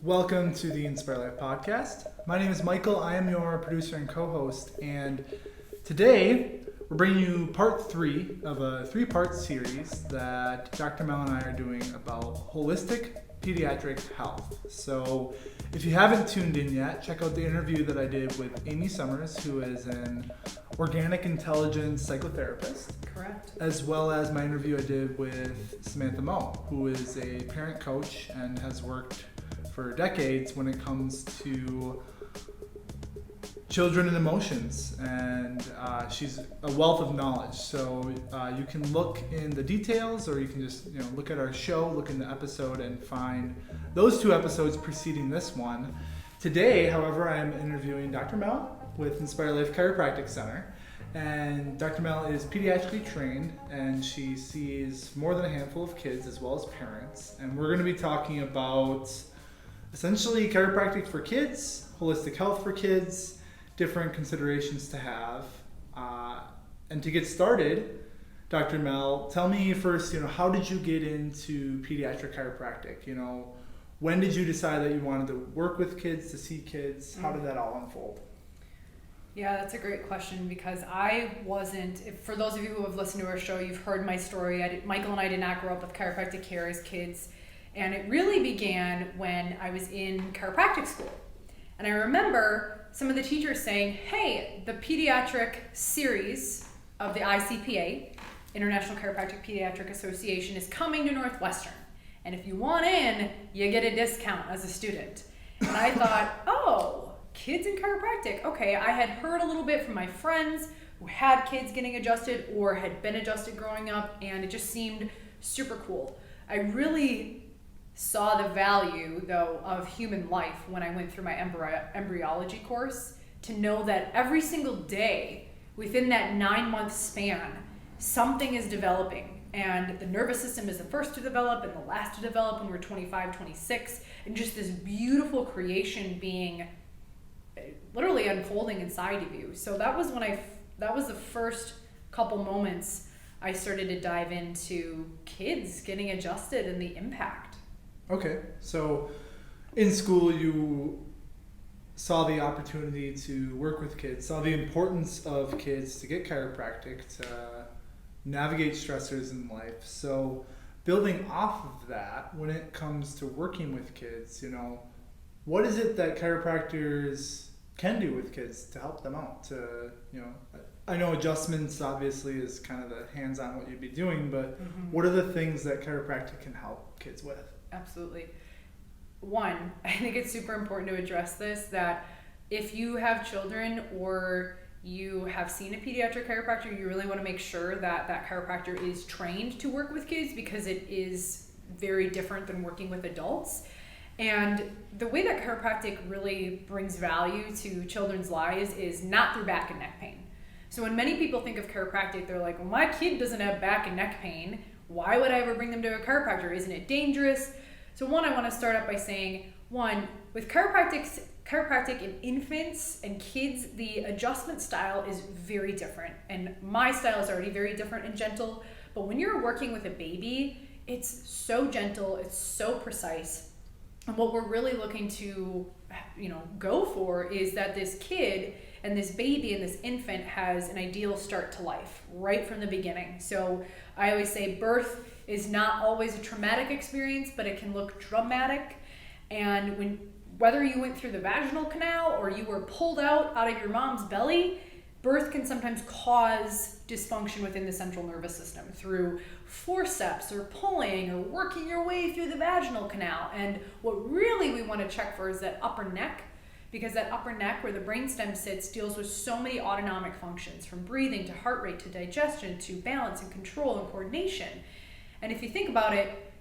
Welcome to the Inspire Life podcast. My name is Michael. I am your producer and co-host, and today we're bringing you part 3 of a 3-part series that Dr. Mel and I are doing about holistic pediatric health. So if you haven't tuned in yet, check out the interview that I did with Amy Summers, who is an organic intelligence psychotherapist. Correct. As well as my interview I did with Samantha Moe, who is a parent coach and has worked for decades when it comes to children and emotions, and she's a wealth of knowledge. So you can look in the details, or you can just look at our show, look in the episode, and find those 2 episodes preceding this one. Today, however, I am interviewing Dr. Mel with Inspire Life Chiropractic Center, and Dr. Mel is pediatrically trained, and she sees more than a handful of kids as well as parents, and we're going to be talking about essentially chiropractic for kids, holistic health for kids, different considerations to have. And to get started, Dr. Mel, tell me first, how did you get into pediatric chiropractic? When did you decide that you wanted to work with kids, to see kids? How did that all unfold? Yeah, that's a great question, because I wasn't, for those of you who have listened to our show, you've heard my story. Michael and I did not grow up with chiropractic care as kids. And it really began when I was in chiropractic school. And I remember some of the teachers saying, hey, the pediatric series of the ICPA, International Chiropractic Pediatric Association, is coming to Northwestern. And if you want in, you get a discount as a student. And I thought, oh, kids in chiropractic. Okay, I had heard a little bit from my friends who had kids getting adjusted or had been adjusted growing up, and it just seemed super cool. I really saw the value, though, of human life when I went through my embryology course, to know that every single day within that 9-month span, something is developing. And the nervous system is the first to develop and the last to develop when we're 25, 26, and just this beautiful creation being literally unfolding inside of you. So that was that was the first couple moments I started to dive into kids getting adjusted and the impact. Okay, so in school you saw the opportunity to work with kids, saw the importance of kids to get chiropractic, to navigate stressors in life. So building off of that, when it comes to working with kids, what is it that chiropractors can do with kids to help them out? I know adjustments obviously is kind of the hands-on what you'd be doing, but what are the things that chiropractic can help kids with? Absolutely. One, I think it's super important to address this, that if you have children or you have seen a pediatric chiropractor, you really want to make sure that that chiropractor is trained to work with kids, because it is very different than working with adults. And the way that chiropractic really brings value to children's lives is not through back and neck pain. So when many people think of chiropractic, they're like, well, my kid doesn't have back and neck pain. Why would I ever bring them to a chiropractor? Isn't it dangerous? So one, I want to start up by saying, with chiropractic in infants and kids, the adjustment style is very different. And my style is already very different and gentle. But when you're working with a baby, it's so gentle, it's so precise. And what we're really looking to, go for is that this kid and this baby and this infant has an ideal start to life right from the beginning. So I always say birth is not always a traumatic experience, but it can look dramatic. And whether you went through the vaginal canal or you were pulled out of your mom's belly, birth can sometimes cause dysfunction within the central nervous system through forceps or pulling or working your way through the vaginal canal. And what really we want to check for is that upper neck, because that upper neck where the brainstem sits deals with so many autonomic functions, from breathing to heart rate to digestion to balance and control and coordination. And if you think about it,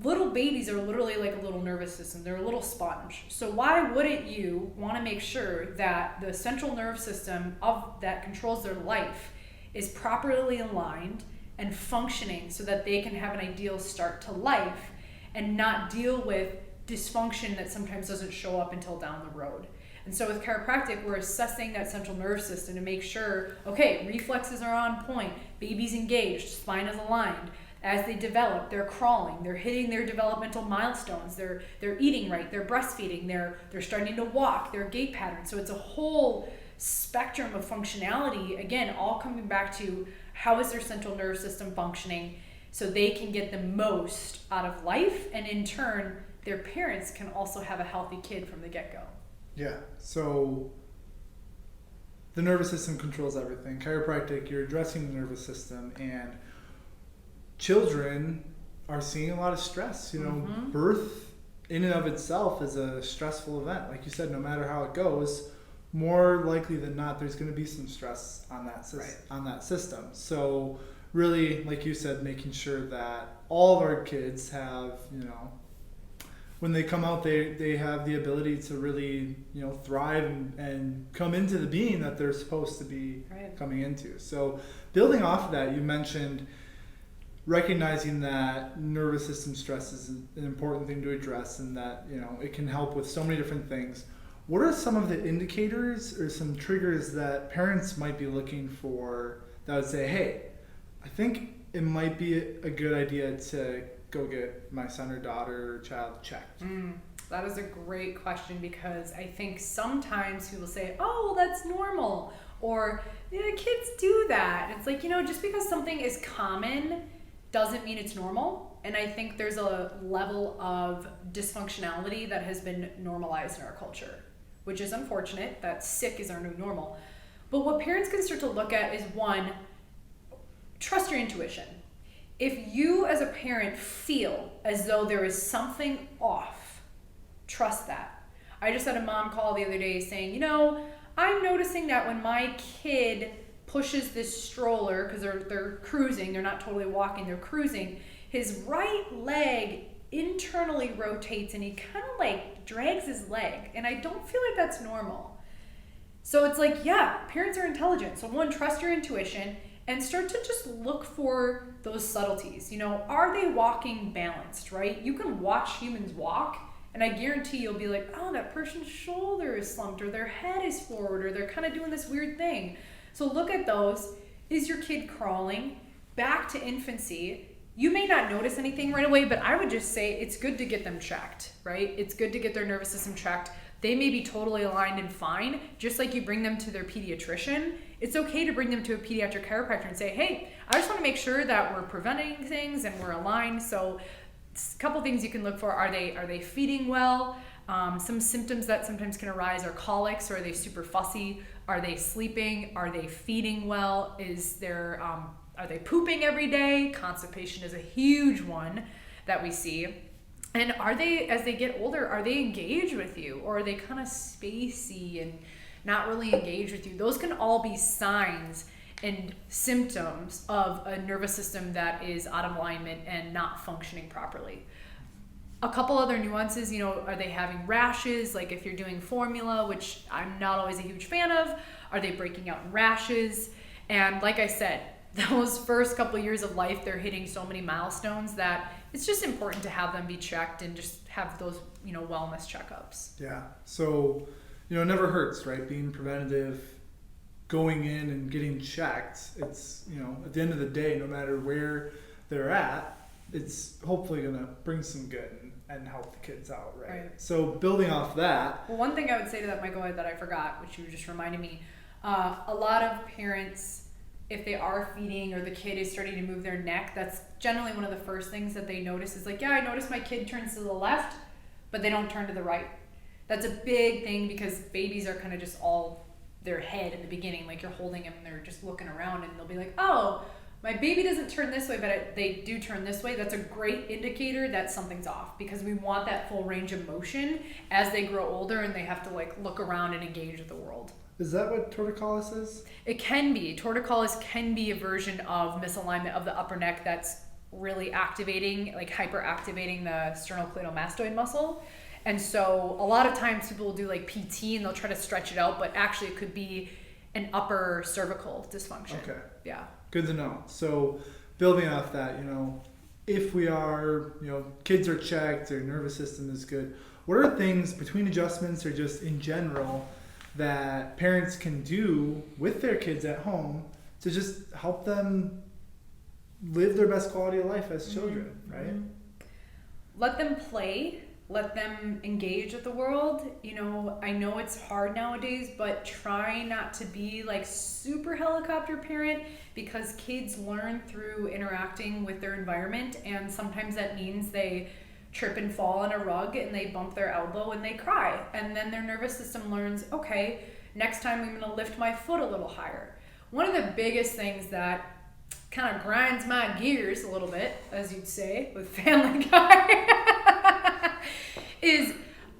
little babies are literally like a little nervous system. They're a little sponge. So why wouldn't you want to make sure that the central nerve system that controls their life is properly aligned and functioning so that they can have an ideal start to life and not deal with dysfunction that sometimes doesn't show up until down the road? And so with chiropractic, we're assessing that central nervous system to make sure, okay, reflexes are on point, baby's engaged, spine is aligned, as they develop, they're crawling, they're hitting their developmental milestones, they're eating right, they're breastfeeding, they're starting to walk, their gait patterns. So it's a whole spectrum of functionality, again, all coming back to how is their central nervous system functioning so they can get the most out of life, and in turn their parents can also have a healthy kid from the get-go. Yeah, so the nervous system controls everything. Chiropractic, you're addressing the nervous system, and children are seeing a lot of stress. Birth in and of itself is a stressful event. Like you said, no matter how it goes, more likely than not, there's going to be some stress on that system. So really, like you said, making sure that all of our kids have, when they come out, they have the ability to really, thrive and come into the being that they're supposed to be coming into. So building off of that, you mentioned recognizing that nervous system stress is an important thing to address, and that, it can help with so many different things. What are some of the indicators or some triggers that parents might be looking for that would say, hey, I think it might be a good idea to go get my son or daughter or child checked? That is a great question, because I think sometimes people say, oh, well, that's normal, or kids do that. It's like, just because something is common doesn't mean it's normal. And I think there's a level of dysfunctionality that has been normalized in our culture, which is unfortunate. That sick is our new normal. But what parents can start to look at is, one, trust your intuition. If you as a parent feel as though there is something off, trust that. I just had a mom call the other day saying, I'm noticing that when my kid pushes this stroller, because they're cruising, they're not totally walking, they're cruising, his right leg internally rotates and he kind of like drags his leg. And I don't feel like that's normal. So it's like, yeah, parents are intelligent. So one, trust your intuition and start to just look for those subtleties. Are they walking balanced, right? You can watch humans walk, and I guarantee you'll be like, oh, that person's shoulder is slumped, or their head is forward, or they're kind of doing this weird thing. So look at those. Is your kid crawling? Back to infancy. You may not notice anything right away, but I would just say it's good to get them checked, right? It's good to get their nervous system checked. They may be totally aligned and fine, just like you bring them to their pediatrician. It's okay to bring them to a pediatric chiropractor and say, hey, I just want to make sure that we're preventing things and we're aligned. So a couple things you can look for. Are they feeding well? Some symptoms that sometimes can arise are colics, or are they super fussy? Are they sleeping? Are they feeding well? Are they pooping every day? Constipation is a huge one that we see. And are they, as they get older, are they engaged with you, or are they kind of spacey and not really engaged with you? Those can all be signs and symptoms of a nervous system that is out of alignment and not functioning properly. A couple other nuances, are they having rashes? Like if you're doing formula, which I'm not always a huge fan of, are they breaking out in rashes? And like I said, those first couple of years of life, they're hitting so many milestones that it's just important to have them be checked and just have those, wellness checkups. Yeah. So, it never hurts, right? Being preventative, going in and getting checked. It's, at the end of the day, no matter where they're at, it's hopefully going to bring some good and help the kids out, right? So building off that. Well, one thing I would say to that, Michael, that I forgot, which you just reminded me, a lot of parents, if they are feeding or the kid is starting to move their neck, that's generally one of the first things that they notice is like, yeah, I noticed my kid turns to the left, but they don't turn to the right. That's a big thing, because babies are kind of just all their head in the beginning, like you're holding them and they're just looking around, and they'll be like, oh, my baby doesn't turn this way, but they do turn this way. That's a great indicator that something's off, because we want that full range of motion as they grow older and they have to like look around and engage with the world. Is that what torticollis is? It can be. Torticollis can be a version of misalignment of the upper neck that's really activating, like hyperactivating the sternocleidomastoid muscle. And so a lot of times people will do like PT and they'll try to stretch it out, but actually it could be an upper cervical dysfunction. Okay. Yeah. Good to know. So building off that, if we are, kids are checked, their nervous system is good, what are things between adjustments or just in general that parents can do with their kids at home to just help them live their best quality of life as children, right? Let them play. Let them engage with the world. You know, I know it's hard nowadays, but try not to be like super helicopter parent, because kids learn through interacting with their environment, and sometimes that means they trip and fall on a rug and they bump their elbow and they cry. And then their nervous system learns, okay, next time I'm gonna lift my foot a little higher. One of the biggest things that kind of grinds my gears a little bit, as you'd say, with Family Guy, is,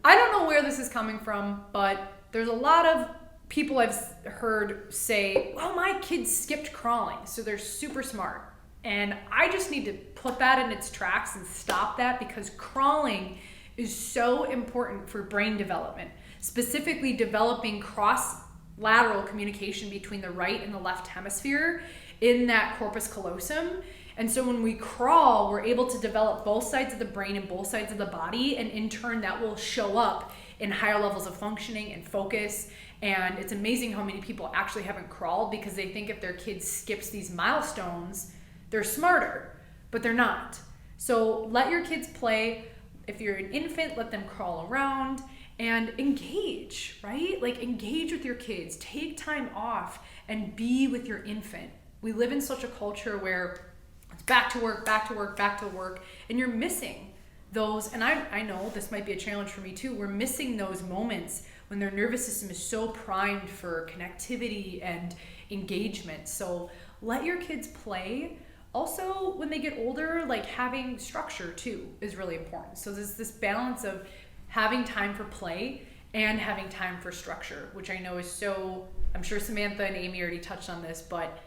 I don't know where this is coming from, but there's a lot of people I've heard say, well, my kids skipped crawling, so they're super smart. And I just need to put that in its tracks and stop that, because crawling is so important for brain development, specifically developing cross-lateral communication between the right and the left hemisphere in that corpus callosum. And so when we crawl, we're able to develop both sides of the brain and both sides of the body, and in turn that will show up in higher levels of functioning and focus. And it's amazing how many people actually haven't crawled because they think if their kid skips these milestones, they're smarter, but they're not. So let your kids play. If you're an infant, let them crawl around and engage, right? Like, engage with your kids. Take time off and be with your infant. We live in such a culture where it's back to work, back to work, back to work, and you're missing those. And I know this might be a challenge for me too. We're missing those moments when their nervous system is so primed for connectivity and engagement. So let your kids play. Also, when they get older, like, having structure too is really important. So there's this balance of having time for play and having time for structure, which I know is so, I'm sure Samantha and Amy already touched on this, but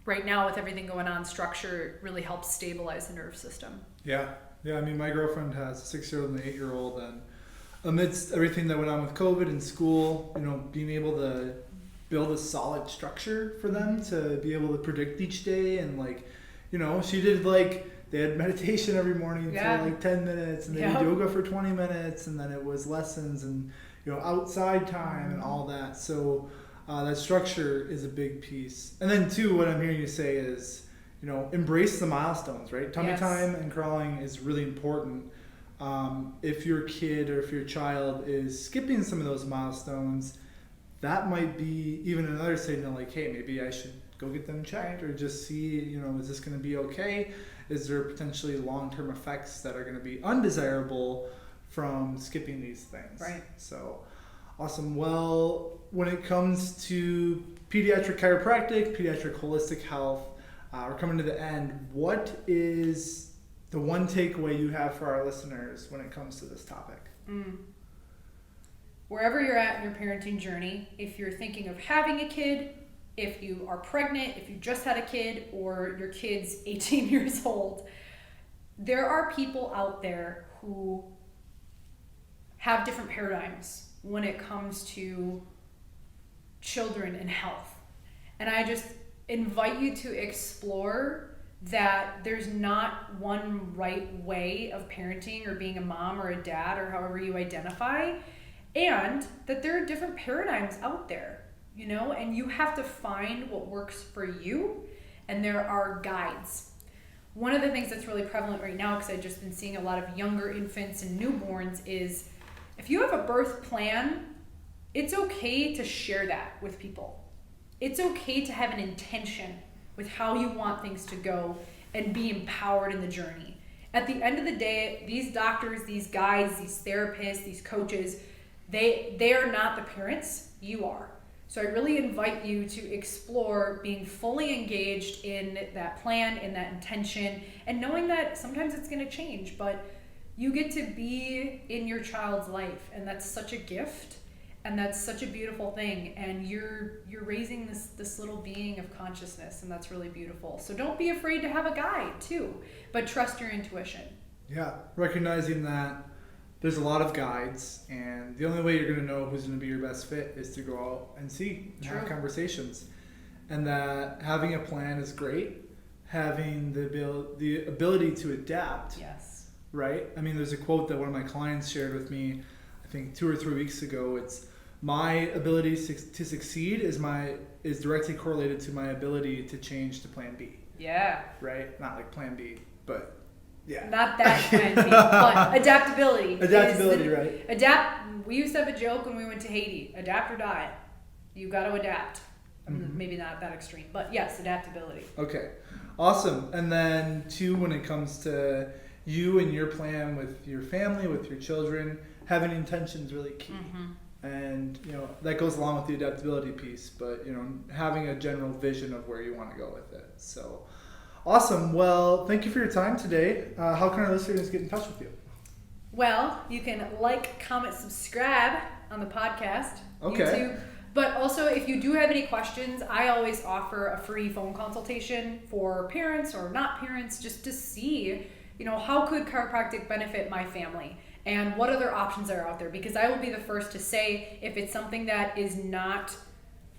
right now with everything going on, structure really helps stabilize the nervous system. Yeah. I mean, my girlfriend has a 6-year-old and an 8-year-old, and amidst everything that went on with COVID and school, you know, being able to build a solid structure for them to be able to predict each day, and, like, you know, she did, like, they had meditation every morning for like 10 minutes, and they did yoga for 20 minutes, and then it was lessons and, you know, outside time and all that. So that structure is a big piece. And then too, what I'm hearing you say is, you know, embrace the milestones, right? Tummy time and crawling is really important. If your kid or if your child is skipping some of those milestones, that might be even another signal, like, hey, maybe I should go get them checked, or just see, you know, is this going to be okay? Is there potentially long-term effects that are going to be undesirable from skipping these things? Right. So, awesome. Well, when it comes to pediatric chiropractic, pediatric holistic health, we're coming to the end. What is the one takeaway you have for our listeners when it comes to this topic? Wherever you're at in your parenting journey, if you're thinking of having a kid, if you are pregnant, if you just had a kid, or your kid's 18 years old, there are people out there who have different paradigms when it comes to children and health. And I just invite you to explore that there's not one right way of parenting or being a mom or a dad or however you identify, and that there are different paradigms out there. You know, and you have to find what works for you, and there are guides. One of the things that's really prevalent right now, because I've just been seeing a lot of younger infants and newborns, is if you have a birth plan, it's okay to share that with people. It's okay to have an intention with how you want things to go and be empowered in the journey. At the end of the day, these doctors, these guides, these therapists, these coaches, they are not the parents, you are. So I really invite you to explore being fully engaged in that plan, in that intention, and knowing that sometimes it's going to change, but you get to be in your child's life, and that's such a gift, and that's such a beautiful thing, and you're raising this little being of consciousness, and that's really beautiful. So don't be afraid to have a guide too, but trust your intuition. Yeah, recognizing that there's a lot of guides, and the only way you're going to know who's going to be your best fit is to go out and see and have conversations. And that having a plan is great. Having the ability to adapt. Yes. Right? I mean, there's a quote that one of my clients shared with me, I think 2 or 3 weeks ago. It's, my ability to succeed is directly correlated to my ability to change to plan B. Yeah. right? Not like plan B, but yeah. Not that plan B, but adaptability. Adaptability, right? We used to have a joke when we went to Haiti, adapt or die. You got to adapt. Maybe not that extreme, but yes, adaptability. Okay, awesome. And then two, when it comes to you and your plan with your family, with your children, having intention is really key. And that goes along with the adaptability piece, but having a general vision of where you want to go with it. So awesome. Well, thank you for your time today. How can our listeners get in touch with you? Well, you can like, comment, subscribe on the podcast, Okay. YouTube. But also, if you do have any questions, I always offer a free phone consultation for parents or not parents, just to see, how could chiropractic benefit my family and what other options are out there. Because I will be the first to say if it's something that is not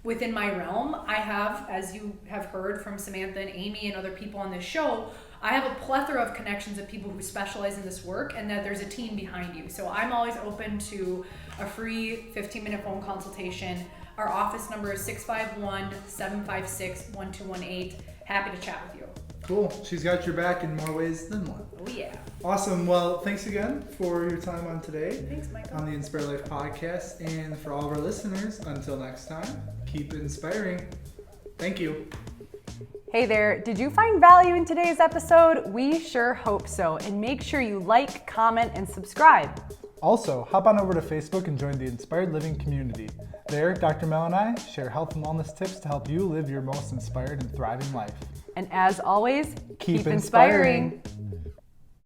within my realm. I have, as you have heard from Samantha and Amy and other people on this show, I have a plethora of connections of people who specialize in this work, and that there's a team behind you. So I'm always open to a free 15-minute phone consultation. Our office number is 651-756-1218. Happy to chat with you. Cool. She's got your back in more ways than one. Oh, yeah. Awesome. Well, thanks again for your time on today. Thanks, Michael. On the Inspire Life podcast. And for all of our listeners, until next time, keep inspiring. Thank you. Hey there, did you find value in today's episode? We sure hope so. And make sure you like, comment, and subscribe. Also, hop on over to Facebook and join the Inspired Living community. There, Dr. Mel and I share health and wellness tips to help you live your most inspired and thriving life. And as always, Keep inspiring.